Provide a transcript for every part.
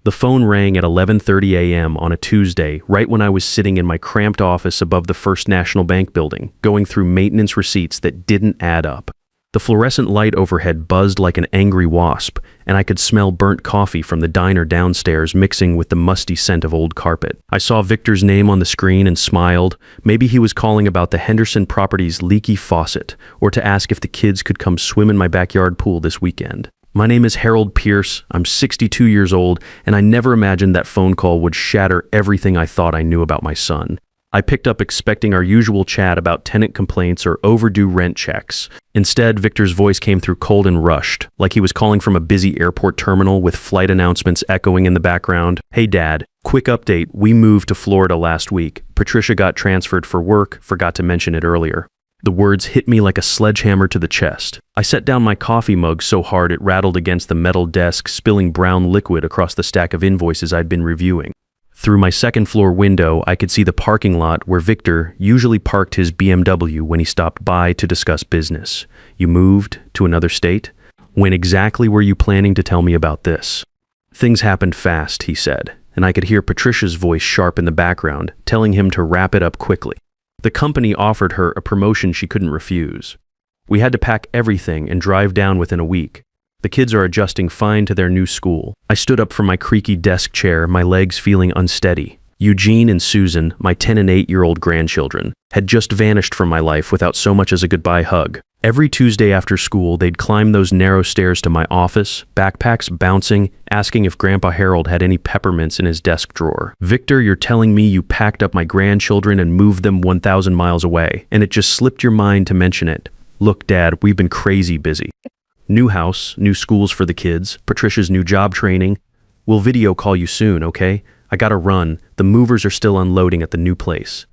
The phone rang at 11:30 a.m. on a Tuesday, right when I was sitting in my cramped office above the First National Bank building, going through maintenance receipts that didn't add up. The fluorescent light overhead buzzed like an angry wasp, and I could smell burnt coffee from the diner downstairs mixing with the musty scent of old carpet. I saw Victor's name on the screen and smiled. Maybe he was calling about the Henderson property's leaky faucet, or to ask if the kids could come swim in my backyard pool this weekend. My name is Harold Pierce, I'm 62 years old, and I never imagined that phone call would shatter everything I thought I knew about my son. I picked up expecting our usual chat about tenant complaints or overdue rent checks. Instead, Victor's voice came through cold and rushed, like he was calling from a busy airport terminal with flight announcements echoing in the background. "Hey Dad, quick update, we moved to Florida last week. Patricia got transferred for work, forgot to mention it earlier." The words hit me like a sledgehammer to the chest. I set down my coffee mug so hard it rattled against the metal desk, spilling brown liquid across the stack of invoices I'd been reviewing. Through my second-floor window, I could see the parking lot where Victor usually parked his BMW when he stopped by to discuss business. "You moved to another state? When exactly were you planning to tell me about this?" "Things happened fast," he said, and I could hear Patricia's voice sharp in the background, telling him to wrap it up quickly. The company offered her a promotion she couldn't refuse. We had to pack everything and drive down within a week. The kids are adjusting fine to their new school. I stood up from my creaky desk chair, my legs feeling unsteady. Eugene and Susan, my 10 and 8-year-old grandchildren, had just vanished from my life without so much as a goodbye hug. Every Tuesday after school, they'd climb those narrow stairs to my office, backpacks bouncing, asking if Grandpa Harold had any peppermints in his desk drawer. "Victor, you're telling me you packed up my grandchildren and moved them 1,000 miles away, and it just slipped your mind to mention it. Look, Dad, we've been crazy busy. New house, new schools for the kids, Patricia's new job training. We'll video call you soon, okay? I gotta run. The movers are still unloading at the new place."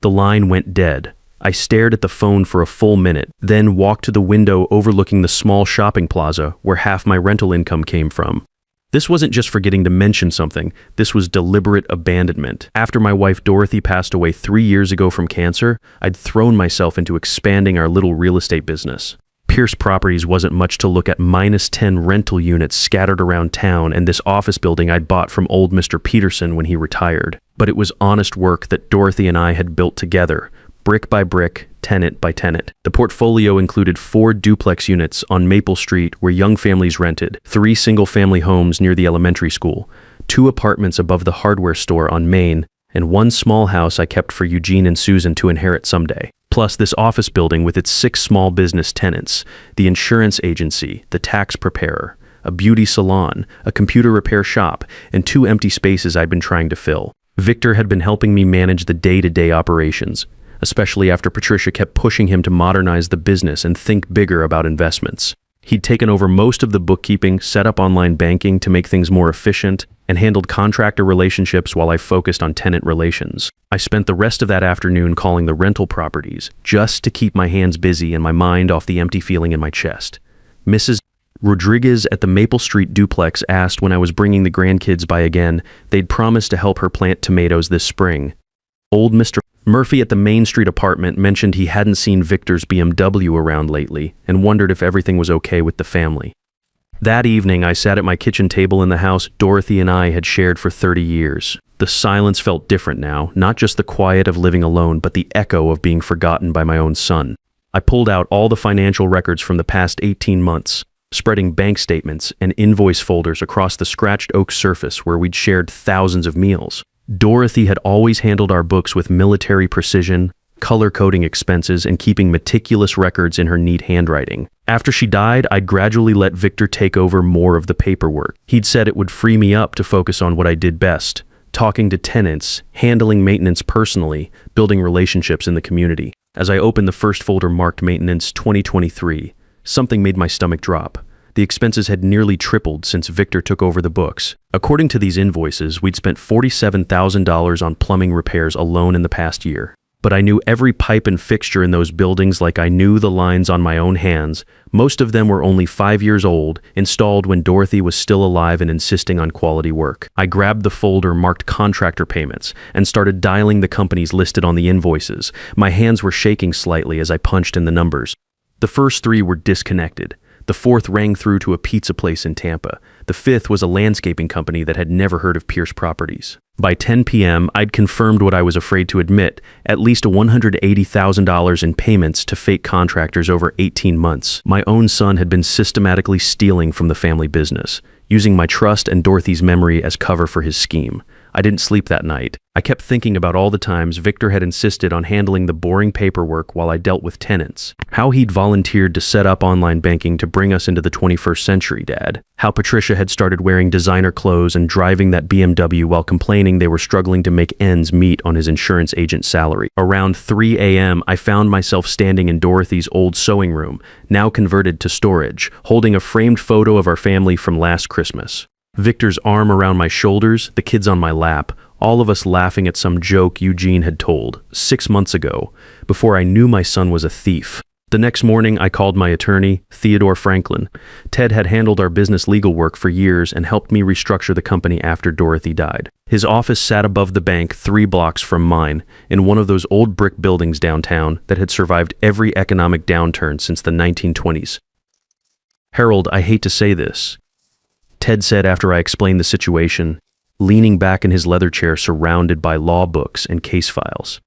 The line went dead. I stared at the phone for a full minute, then walked to the window overlooking the small shopping plaza where half my rental income came from. This wasn't just forgetting to mention something, this was deliberate abandonment. After my wife Dorothy passed away 3 years ago from cancer, I'd thrown myself into expanding our little real estate business. Pierce Properties wasn't much to look at, -10 rental units scattered around town and this office building I'd bought from old Mr. Peterson when he retired. But it was honest work that Dorothy and I had built together, brick by brick, tenant by tenant. The portfolio included 4 duplex units on Maple Street where young families rented, 3 single-family homes near the elementary school, 2 apartments above the hardware store on Main, and 1 small house I kept for Eugene and Susan to inherit someday. Plus this office building with its 6 small business tenants, the insurance agency, the tax preparer, a beauty salon, a computer repair shop, and 2 empty spaces I'd been trying to fill. Victor had been helping me manage the day-to-day operations, especially after Patricia kept pushing him to modernize the business and think bigger about investments. He'd taken over most of the bookkeeping, set up online banking to make things more efficient, and handled contractor relationships while I focused on tenant relations. I spent the rest of that afternoon calling the rental properties, just to keep my hands busy and my mind off the empty feeling in my chest. Mrs. Rodriguez at the Maple Street duplex asked when I was bringing the grandkids by again. They'd promised to help her plant tomatoes this spring. Old Mr. Murphy at the Main Street apartment mentioned he hadn't seen Victor's BMW around lately and wondered if everything was okay with the family. That evening, I sat at my kitchen table in the house Dorothy and I had shared for 30 years. The silence felt different now, not just the quiet of living alone, but the echo of being forgotten by my own son. I pulled out all the financial records from the past 18 months, spreading bank statements and invoice folders across the scratched oak surface where we'd shared thousands of meals. Dorothy had always handled our books with military precision, color-coding expenses, and keeping meticulous records in her neat handwriting. After she died, I'd gradually let Victor take over more of the paperwork. He'd said it would free me up to focus on what I did best, talking to tenants, handling maintenance personally, building relationships in the community. As I opened the first folder marked Maintenance 2023, something made my stomach drop. The expenses had nearly tripled since Victor took over the books. According to these invoices, we'd spent $47,000 on plumbing repairs alone in the past year. But I knew every pipe and fixture in those buildings like I knew the lines on my own hands. Most of them were only 5 years old, installed when Dorothy was still alive and insisting on quality work. I grabbed the folder marked Contractor Payments and started dialing the companies listed on the invoices. My hands were shaking slightly as I punched in the numbers. The first 3 were disconnected. The 4th rang through to a pizza place in Tampa. The fifth was a landscaping company that had never heard of Pierce Properties. By 10 p.m., I'd confirmed what I was afraid to admit, at least $180,000 in payments to fake contractors over 18 months. My own son had been systematically stealing from the family business, using my trust and Dorothy's memory as cover for his scheme. I didn't sleep that night. I kept thinking about all the times Victor had insisted on handling the boring paperwork while I dealt with tenants. How he'd volunteered to set up online banking to bring us into the 21st century, Dad. How Patricia had started wearing designer clothes and driving that BMW while complaining they were struggling to make ends meet on his insurance agent's salary. Around 3 a.m., I found myself standing in Dorothy's old sewing room, now converted to storage, holding a framed photo of our family from last Christmas. Victor's arm around my shoulders, the kids on my lap, all of us laughing at some joke Eugene had told 6 months ago, before I knew my son was a thief. The next morning, I called my attorney, Theodore Franklin. Ted had handled our business legal work for years and helped me restructure the company after Dorothy died. His office sat above the bank 3 blocks from mine, in one of those old brick buildings downtown that had survived every economic downturn since the 1920s. "Harold, I hate to say this," Ted said after I explained the situation, leaning back in his leather chair surrounded by law books and case files.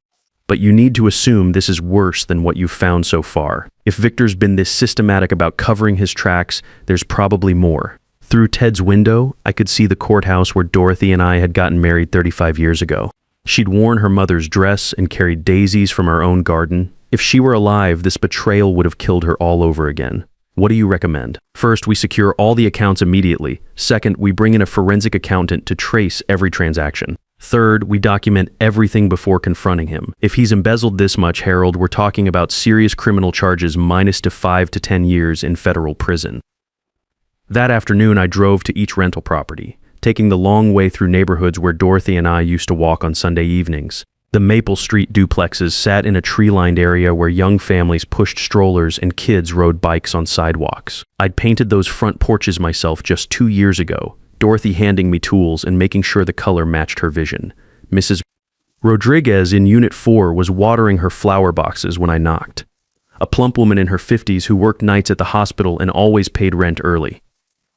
"But you need to assume this is worse than what you've found so far. If Victor's been this systematic about covering his tracks, there's probably more." Through Ted's window, I could see the courthouse where Dorothy and I had gotten married 35 years ago. She'd worn her mother's dress and carried daisies from our own garden. If she were alive, this betrayal would have killed her all over again. What do you recommend? First, we secure all the accounts immediately. Second, we bring in a forensic accountant to trace every transaction. Third, we document everything before confronting him. If he's embezzled this much, Harold, we're talking about serious criminal charges minus to 5 to 10 years in federal prison. That afternoon, I drove to each rental property, taking the long way through neighborhoods where Dorothy and I used to walk on Sunday evenings. The Maple Street duplexes sat in a tree-lined area where young families pushed strollers and kids rode bikes on sidewalks. I'd painted those front porches myself just 2 years ago, Dorothy handing me tools and making sure the color matched her vision. Mrs. Rodriguez in Unit 4 was watering her flower boxes when I knocked. A plump woman in her 50s who worked nights at the hospital and always paid rent early.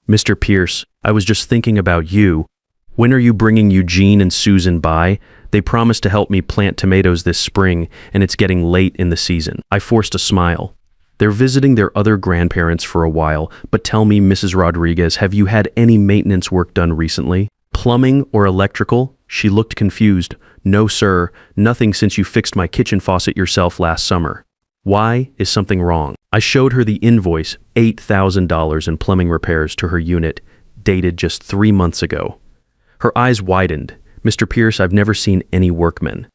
"Mr. Pierce, I was just thinking about you. When are you bringing Eugene and Susan by? They promised to help me plant tomatoes this spring, and it's getting late in the season." I forced a smile. "They're visiting their other grandparents for a while, but tell me, Mrs. Rodriguez, have you had any maintenance work done recently? Plumbing or electrical?" She looked confused. "No, sir, nothing since you fixed my kitchen faucet yourself last summer." "Why? Is something wrong?" I showed her the invoice, $8,000 in plumbing repairs to her unit, dated just 3 months ago. Her eyes widened. "Mr. Pierce, I've never seen any workmen."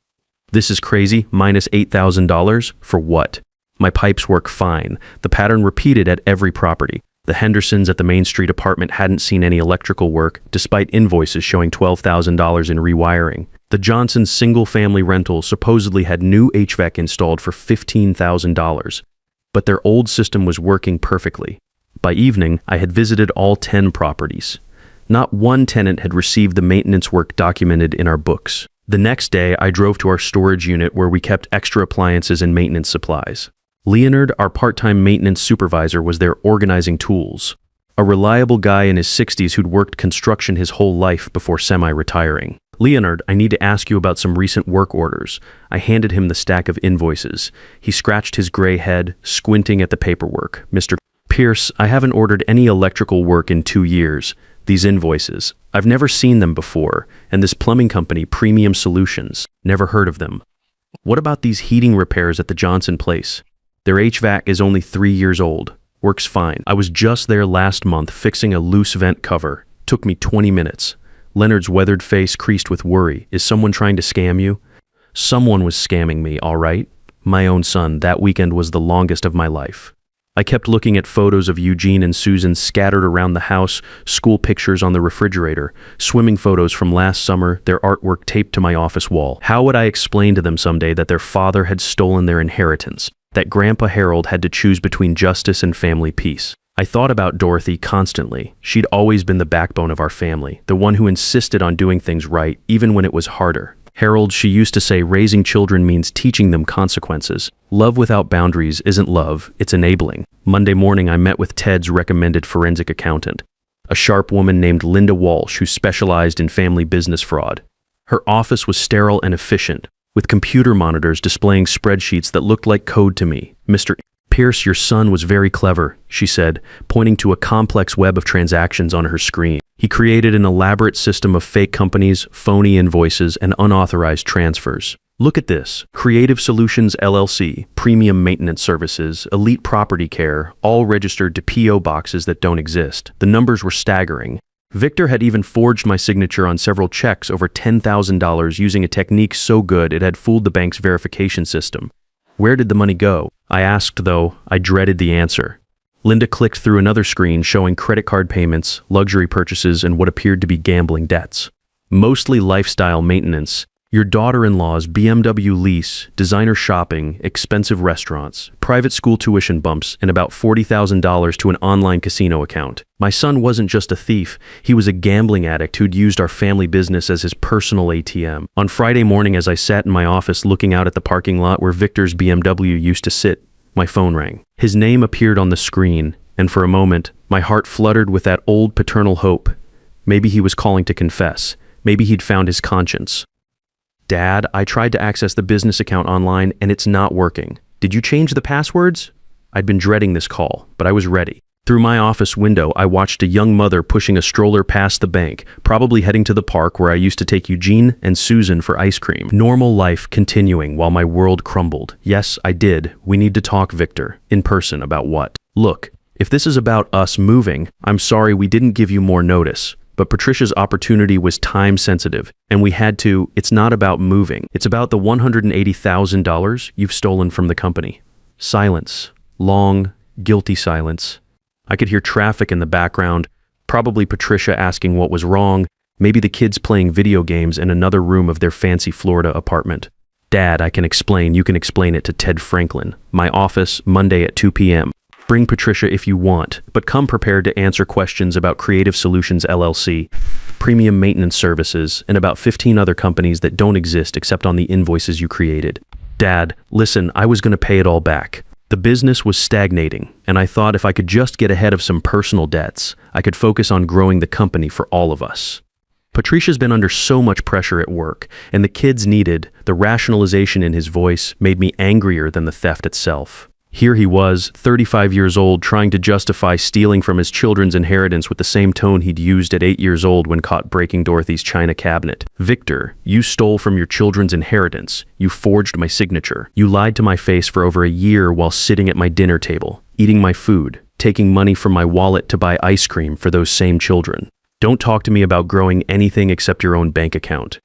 "This is crazy, minus $8,000? For what?" "My pipes work fine." The pattern repeated at every property. The Hendersons at the Main Street apartment hadn't seen any electrical work, despite invoices showing $12,000 in rewiring. The Johnsons' single-family rental supposedly had new HVAC installed for $15,000, but their old system was working perfectly. By evening, I had visited all 10 properties. Not one tenant had received the maintenance work documented in our books. The next day, I drove to our storage unit where we kept extra appliances and maintenance supplies. Leonard, our part-time maintenance supervisor, was there organizing tools. A reliable guy in his 60s who'd worked construction his whole life before semi-retiring. "Leonard, I need to ask you about some recent work orders." I handed him the stack of invoices. He scratched his gray head, squinting at the paperwork. "Mr. Pierce, I haven't ordered any electrical work in 2 years. These invoices, I've never seen them before, and this plumbing company, Premium Solutions, never heard of them. What about these heating repairs at the Johnson place? Their HVAC is only 3 years old. Works fine. I was just there last month fixing a loose vent cover. Took me 20 minutes. Leonard's weathered face creased with worry. "Is someone trying to scam you?" "Someone was scamming me, all right. My own son. That weekend was the longest of my life." I kept looking at photos of Eugene and Susan scattered around the house, school pictures on the refrigerator, swimming photos from last summer, their artwork taped to my office wall. How would I explain to them someday that their father had stolen their inheritance, that Grandpa Harold had to choose between justice and family peace? I thought about Dorothy constantly. She'd always been the backbone of our family, the one who insisted on doing things right, even when it was harder. "Harold," she used to say, "raising children means teaching them consequences. Love without boundaries isn't love, it's enabling." Monday morning, I met with Ted's recommended forensic accountant. a sharp woman named Linda Walsh who specialized in family business fraud. Her office was sterile and efficient, with computer monitors displaying spreadsheets that looked like code to me. Mr. Pierce, your son was very clever, she said, pointing to a complex web of transactions on her screen. He created an elaborate system of fake companies, phony invoices, and unauthorized transfers. Look at this. Creative Solutions LLC, Premium Maintenance Services, Elite Property Care, all registered to P.O. boxes that don't exist. The numbers were staggering. Victor had even forged my signature on several checks over $10,000 using a technique so good it had fooled the bank's verification system. Where did the money go? I asked, though I dreaded the answer. Linda clicked through another screen showing credit card payments, luxury purchases, and what appeared to be gambling debts. Mostly lifestyle maintenance. Your daughter-in-law's BMW lease, designer shopping, expensive restaurants, private school tuition bumps, and about $40,000 to an online casino account. My son wasn't just a thief, he was a gambling addict who'd used our family business as his personal ATM. On Friday morning, as I sat in my office looking out at the parking lot where Victor's BMW used to sit, my phone rang. His name appeared on the screen, and for a moment, my heart fluttered with that old paternal hope. Maybe he was calling to confess. Maybe he'd found his conscience. Dad, I tried to access the business account online and it's not working. Did you change the passwords? I'd been dreading this call, but I was ready. Through my office window, I watched a young mother pushing a stroller past the bank, probably heading to the park where I used to take Eugene and Susan for ice cream. Normal life continuing while my world crumbled. Yes, I did. We need to talk, Victor. In person. About what? Look, if this is about us moving, I'm sorry we didn't give you more notice. But Patricia's opportunity was time sensitive, and we had to. It's not about moving. It's about the $180,000 you've stolen from the company. Silence. Long, guilty silence. I could hear traffic in the background, probably Patricia asking what was wrong, maybe the kids playing video games in another room of their fancy Florida apartment. Dad, I can explain. You can explain it to Ted Franklin. My office, Monday at 2 p.m. Bring Patricia if you want, but come prepared to answer questions about Creative Solutions LLC, Premium Maintenance Services, and about 15 other companies that don't exist except on the invoices you created. Dad, listen, I was going to pay it all back. The business was stagnating, and I thought if I could just get ahead of some personal debts, I could focus on growing the company for all of us. Patricia's been under so much pressure at work, and the kids needed. The rationalization in his voice made me angrier than the theft itself. Here he was, 35 years old, trying to justify stealing from his children's inheritance with the same tone he'd used at 8 years old when caught breaking Dorothy's china cabinet. Victor, you stole from your children's inheritance. You forged my signature. You lied to my face for over a year while sitting at my dinner table, eating my food, taking money from my wallet to buy ice cream for those same children. Don't talk to me about growing anything except your own bank account.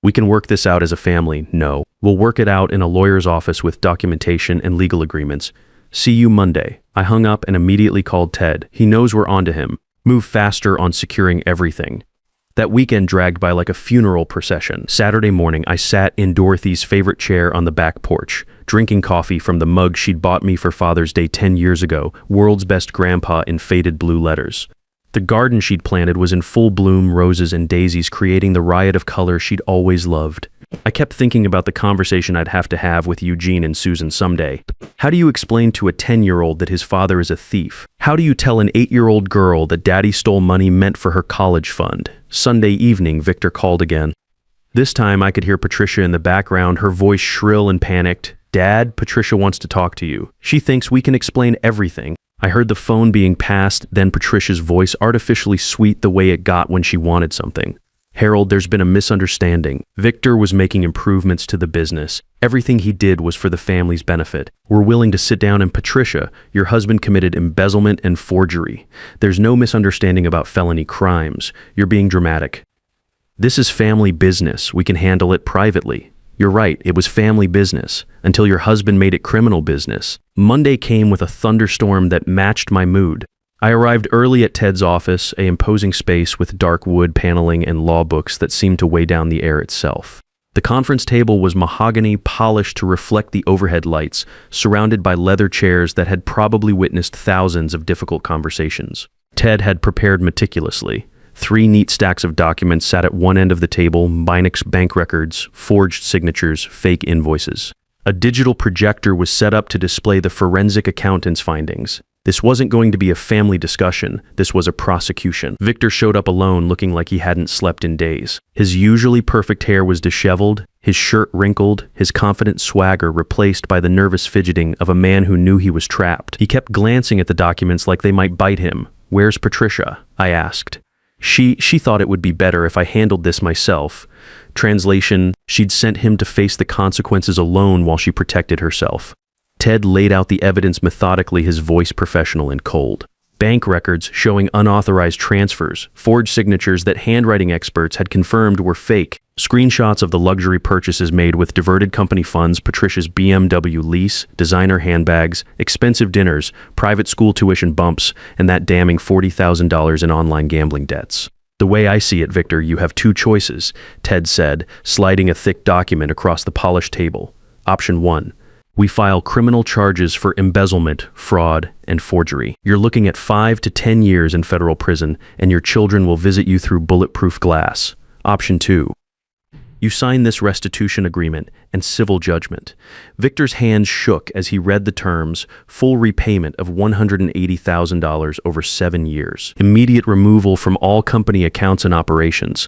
We can work this out as a family. No. We'll work it out in a lawyer's office with documentation and legal agreements. See you Monday. I hung up and immediately called Ted. He knows we're onto him. Move faster on securing everything. That weekend dragged by like a funeral procession. Saturday morning, I sat in Dorothy's favorite chair on the back porch, drinking coffee from the mug she'd bought me for Father's Day 10 years ago, world's best grandpa in faded blue letters. The garden she'd planted was in full bloom, roses and daisies, creating the riot of color she'd always loved. I kept thinking about the conversation I'd have to have with Eugene and Susan someday. How do you explain to a 10-year-old that his father is a thief? How do you tell an 8-year-old girl that daddy stole money meant for her college fund? Sunday evening, Victor called again. This time I could hear Patricia in the background, her voice shrill and panicked. Dad, Patricia wants to talk to you. She thinks we can explain everything. I heard the phone being passed, then Patricia's voice, artificially sweet the way it got when she wanted something. Harold, there's been a misunderstanding. Victor was making improvements to the business. Everything he did was for the family's benefit. We're willing to sit down, and Patricia, your husband committed embezzlement and forgery. There's no misunderstanding about felony crimes. You're being dramatic. This is family business. We can handle it privately. You're right, it was family business, until your husband made it criminal business. Monday came with a thunderstorm that matched my mood. I arrived early at Ted's office, an imposing space with dark wood paneling and law books that seemed to weigh down the air itself. The conference table was mahogany, polished to reflect the overhead lights, surrounded by leather chairs that had probably witnessed thousands of difficult conversations. Ted had prepared meticulously. 3 neat stacks of documents sat at one end of the table, Minex bank records, forged signatures, fake invoices. A digital projector was set up to display the forensic accountant's findings. This wasn't going to be a family discussion, this was a prosecution. Victor showed up alone, looking like he hadn't slept in days. His usually perfect hair was disheveled, his shirt wrinkled, his confident swagger replaced by the nervous fidgeting of a man who knew he was trapped. He kept glancing at the documents like they might bite him. "Where's Patricia?" I asked. She thought it would be better if I handled this myself. Translation, she'd sent him to face the consequences alone while she protected herself. Ted laid out the evidence methodically, his voice professional and cold. Bank records showing unauthorized transfers, forged signatures that handwriting experts had confirmed were fake, screenshots of the luxury purchases made with diverted company funds, Patricia's BMW lease, designer handbags, expensive dinners, private school tuition bumps, and that damning $40,000 in online gambling debts. "The way I see it, Victor, you have two choices," Ted said, sliding a thick document across the polished table. "Option 1. We file criminal charges for embezzlement, fraud, and forgery. You're looking at 5 to 10 years in federal prison, and your children will visit you through bulletproof glass. Option 2. You sign this restitution agreement and civil judgment." Victor's hands shook as he read the terms: full repayment of $180,000 over 7 years, immediate removal from all company accounts and operations,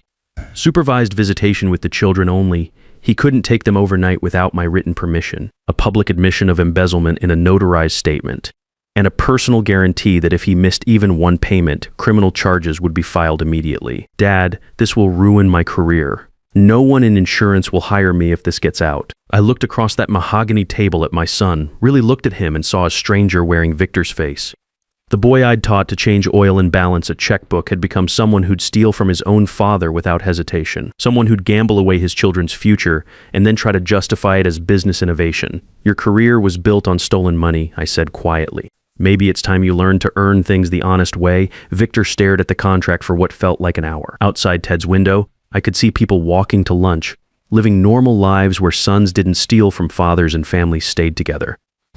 supervised visitation with the children only. He couldn't take them overnight without my written permission, a public admission of embezzlement in a notarized statement, and a personal guarantee that if he missed even one payment, criminal charges would be filed immediately. "Dad, this will ruin my career. No one in insurance will hire me if this gets out." I looked across that mahogany table at my son, really looked at him and saw a stranger wearing Victor's face. The boy I'd taught to change oil and balance a checkbook had become someone who'd steal from his own father without hesitation, someone who'd gamble away his children's future and then try to justify it as business innovation. "Your career was built on stolen money," I said quietly. "Maybe it's time you learned to earn things the honest way." Victor stared at the contract for what felt like an hour. Outside Ted's window, I could see people walking to lunch, living normal lives where sons didn't steal from fathers and families stayed together.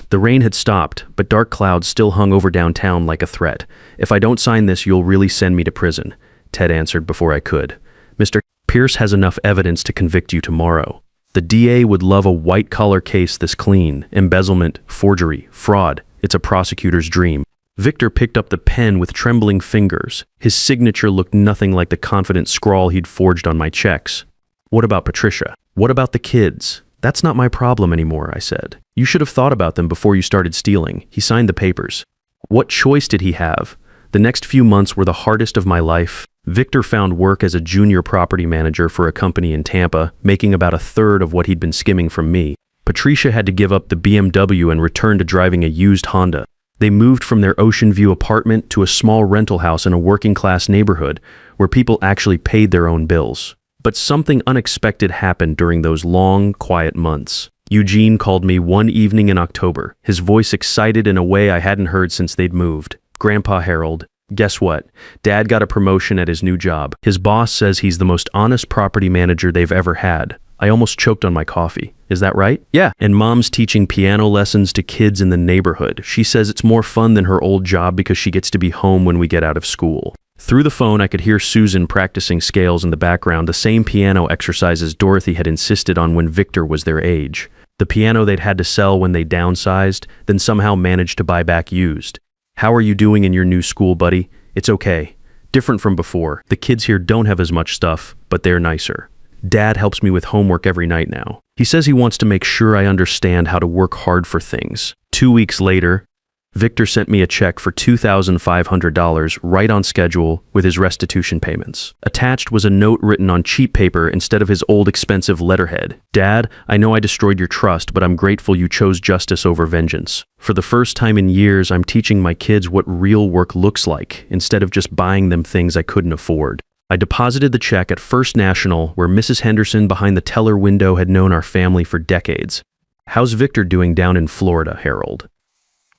The rain had stopped, but dark clouds still hung over downtown like a threat. "If I don't sign this, you'll really send me to prison," Ted answered before I could. "Mr. Pierce has enough evidence to convict you tomorrow. The DA would love a white-collar case this clean. Embezzlement, forgery, fraud. It's a prosecutor's dream." Victor picked up the pen with trembling fingers. His signature looked nothing like the confident scrawl he'd forged on my checks. "What about Patricia? What about the kids?" "That's not my problem anymore," I said. "You should have thought about them before you started stealing." He signed the papers. What choice did he have? The next few months were the hardest of my life. Victor found work as a junior property manager for a company in Tampa, making about a third of what he'd been skimming from me. Patricia had to give up the BMW and return to driving a used Honda. They moved from their Ocean View apartment to a small rental house in a working-class neighborhood where people actually paid their own bills. But something unexpected happened during those long, quiet months. Eugene called me one evening in October, his voice excited in a way I hadn't heard since they'd moved. "Grandpa Harold, guess what? Dad got a promotion at his new job. His boss says he's the most honest property manager they've ever had." I almost choked on my coffee. "Is that right?" "Yeah, and Mom's teaching piano lessons to kids in the neighborhood. She says it's more fun than her old job because she gets to be home when we get out of school." Through the phone, I could hear Susan practicing scales in the background, the same piano exercises Dorothy had insisted on when Victor was their age. The piano they'd had to sell when they downsized, then somehow managed to buy back used. "How are you doing in your new school, buddy?" "It's okay. Different from before. The kids here don't have as much stuff, but they're nicer. Dad helps me with homework every night now. He says he wants to make sure I understand how to work hard for things." 2 weeks later, Victor sent me a check for $2,500 right on schedule with his restitution payments. Attached was a note written on cheap paper instead of his old expensive letterhead. "Dad, I know I destroyed your trust, but I'm grateful you chose justice over vengeance. For the first time in years, I'm teaching my kids what real work looks like instead of just buying them things I couldn't afford." I deposited the check at First National, where Mrs. Henderson behind the teller window had known our family for decades. "How's Victor doing down in Florida, Harold?"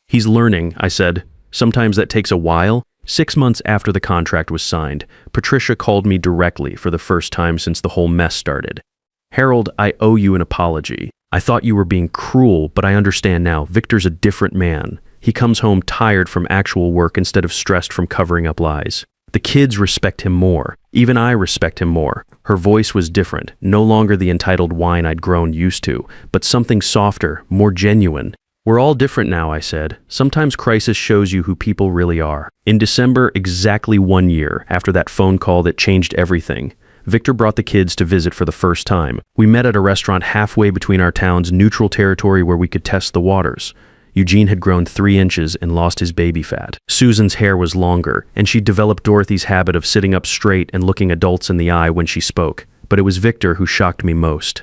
"He's learning," I said. "Sometimes that takes a while." 6 months after the contract was signed, Patricia called me directly for the first time since the whole mess started. "Harold, I owe you an apology. I thought you were being cruel, but I understand now. Victor's a different man. He comes home tired from actual work instead of stressed from covering up lies. The kids respect him more. Even I respect him more." Her voice was different, no longer the entitled whine I'd grown used to, but something softer, more genuine. We're all different now, I said. Sometimes crisis shows you who people really are. In December, exactly 1 year after that phone call that changed everything, Victor brought the kids to visit for the first time. We met at a restaurant halfway between our town's neutral territory where we could test the waters. Eugene had grown 3 inches and lost his baby fat. Susan's hair was longer, and she'd developed Dorothy's habit of sitting up straight and looking adults in the eye when she spoke. But it was Victor who shocked me most.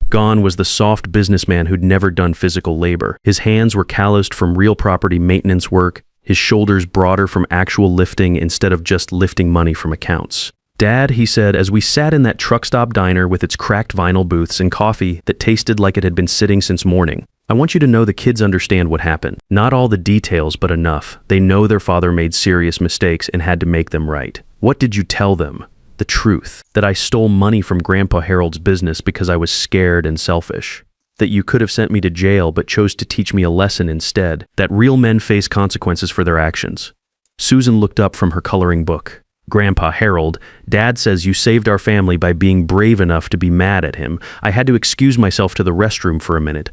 Gone was the soft businessman who'd never done physical labor. His hands were calloused from real property maintenance work, his shoulders broader from actual lifting instead of just lifting money from accounts. "Dad," he said, as we sat in that truck stop diner with its cracked vinyl booths and coffee that tasted like it had been sitting since morning, "I want you to know the kids understand what happened. Not all the details, but enough. They know their father made serious mistakes and had to make them right." "What did you tell them?" "The truth. That I stole money from Grandpa Harold's business because I was scared and selfish. That you could have sent me to jail but chose to teach me a lesson instead. That real men face consequences for their actions." Susan looked up from her coloring book. "Grandpa Harold, Dad says you saved our family by being brave enough to be mad at him. I had to excuse myself to the restroom for a minute."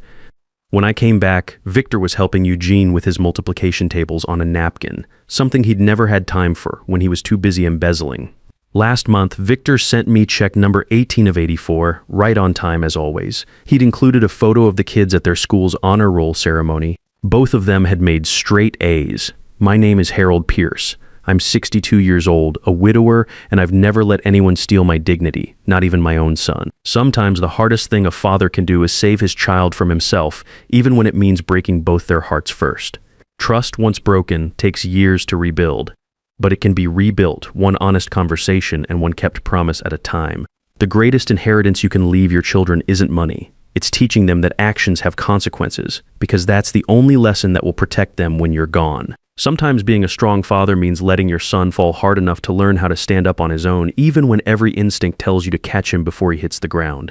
When I came back, Victor was helping Eugene with his multiplication tables on a napkin, something he'd never had time for when he was too busy embezzling. Last month, Victor sent me check number 18 of 84, right on time as always. He'd included a photo of the kids at their school's honor roll ceremony. Both of them had made straight A's. My name is Harold Pierce. I'm 62 years old, a widower, and I've never let anyone steal my dignity, not even my own son. Sometimes the hardest thing a father can do is save his child from himself, even when it means breaking both their hearts first. Trust, once broken, takes years to rebuild. But it can be rebuilt, one honest conversation and one kept promise at a time. The greatest inheritance you can leave your children isn't money. It's teaching them that actions have consequences, because that's the only lesson that will protect them when you're gone. Sometimes being a strong father means letting your son fall hard enough to learn how to stand up on his own, even when every instinct tells you to catch him before he hits the ground.